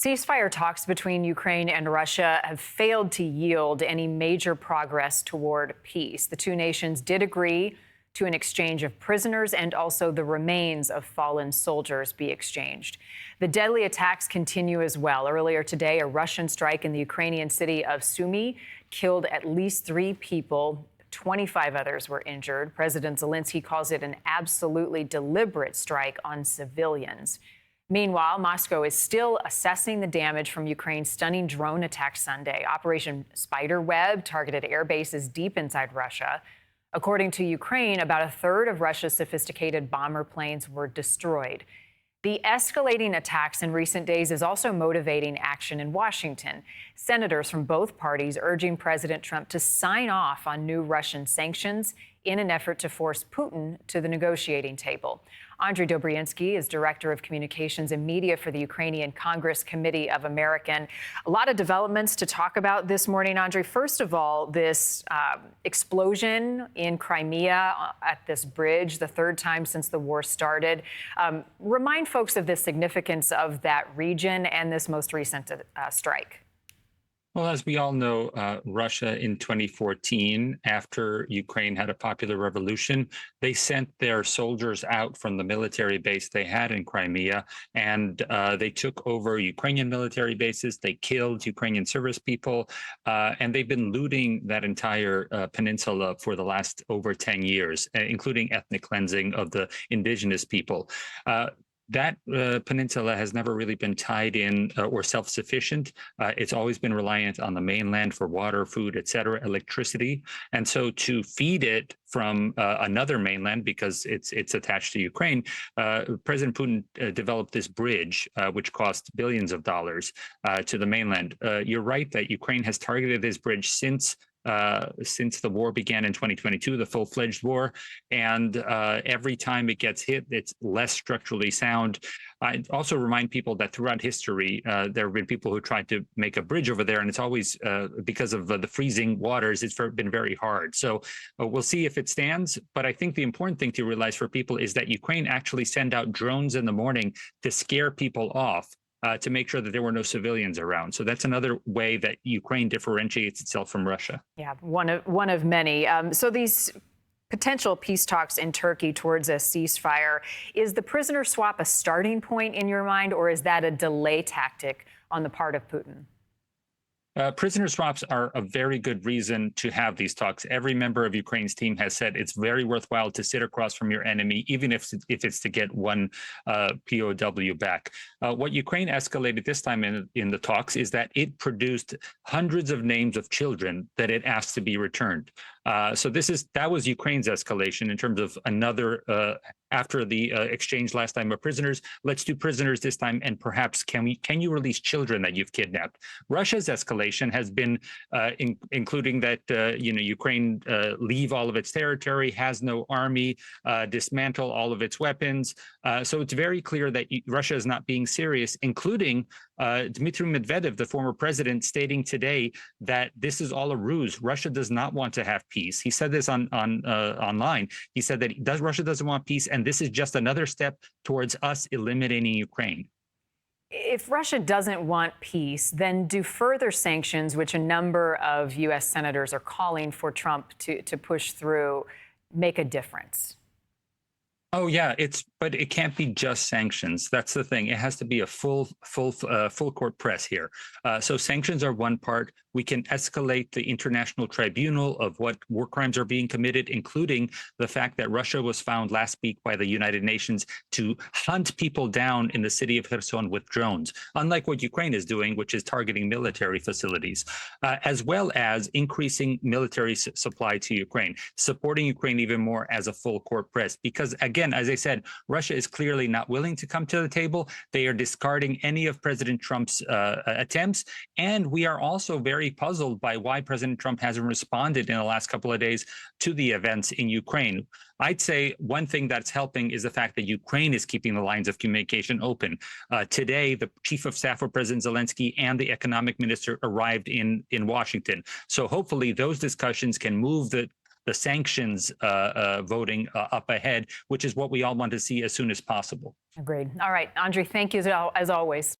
Ceasefire talks between Ukraine and Russia have failed to yield any major progress toward peace. The two nations did agree to an exchange of prisoners and also the remains of fallen soldiers be exchanged. The deadly attacks continue as well. Earlier today, a Russian strike in the Ukrainian city of Sumy killed at least 3 people. 25 others were injured. President Zelensky calls it an absolutely deliberate strike on civilians. Meanwhile, Moscow is still assessing the damage from Ukraine's stunning drone attack Sunday. Operation Spiderweb targeted air bases deep inside Russia. According to Ukraine, about a third of Russia's sophisticated bomber planes were destroyed. The escalating attacks in recent days is also motivating action in Washington. Senators from both parties urging President Trump to sign off on new Russian sanctions in an effort to force Putin to the negotiating table. Andrij Dobriansky is Director of Communications and Media for the Ukrainian Congress Committee of American. A lot of developments to talk about this morning, Andrij. First of all, this explosion in Crimea at this bridge, the third time since the war started. Remind folks of the significance of that region and this most recent strike. Well, as we all know, Russia in 2014, after Ukraine had a popular revolution, they sent their soldiers out from the military base they had in Crimea, and they took over Ukrainian military bases. They killed Ukrainian service people, and they've been looting that entire peninsula for the last over 10 years, including ethnic cleansing of the indigenous people. That peninsula has never really been tied in or self-sufficient. It's always been reliant on the mainland for water, food, et cetera, electricity. And so to feed it from another mainland, because it's attached to Ukraine, President Putin developed this bridge, which cost billions of dollars to the mainland. You're right that Ukraine has targeted this bridge since the war began in 2022, the full-fledged war, and every time it gets hit, it's less structurally sound. I also remind people that throughout history, there have been people who tried to make a bridge over there, and it's always, because of the freezing waters, it's been very hard. So we'll see if it stands, but I think the important thing to realize for people is that Ukraine actually sent out drones in the morning to scare people off, to make sure that there were no civilians around. So that's another way that Ukraine differentiates itself from Russia. Yeah, one of many. So these potential peace talks in Turkey towards a ceasefire, is the prisoner swap a starting point in your mind, or is that a delay tactic on the part of Putin? Prisoner swaps are a very good reason to have these talks. Every member of Ukraine's team has said it's very worthwhile to sit across from your enemy, even if it's to get one POW back. What Ukraine escalated this time in the talks is that it produced hundreds of names of children that it asked to be returned. So that was Ukraine's escalation in terms of another, after the exchange last time of prisoners, let's do prisoners this time, and perhaps can you release children that you've kidnapped? Russia's escalation has been including that Ukraine leave all of its territory, has no army, dismantle all of its weapons. So it's very clear that Russia is not being serious, including Dmitry Medvedev, the former president, stating today that this is all a ruse. Russia does not want to have peace. He said this online. He said that Russia doesn't want peace, and this is just another step towards us eliminating Ukraine. If Russia doesn't want peace, then do further sanctions, which a number of U.S. senators are calling for Trump to push through, make a difference? Oh, yeah, but it can't be just sanctions. That's the thing. It has to be a full court press here. So sanctions are one part. We can escalate the international tribunal of what war crimes are being committed, including the fact that Russia was found last week by the United Nations to hunt people down in the city of Kherson with drones, unlike what Ukraine is doing, which is targeting military facilities, as well as increasing military supply to Ukraine, supporting Ukraine even more as a full court press. Because again, as I said, Russia is clearly not willing to come to the table. They are discarding any of President Trump's attempts. And we are also very puzzled by why President Trump hasn't responded in the last couple of days to the events in Ukraine. I'd say one thing that's helping is the fact that Ukraine is keeping the lines of communication open. Today, the chief of staff of President Zelensky and the economic minister arrived in Washington. So hopefully those discussions can move the sanctions voting up ahead, which is what we all want to see as soon as possible. Agreed. All right, Andrij, thank you as always.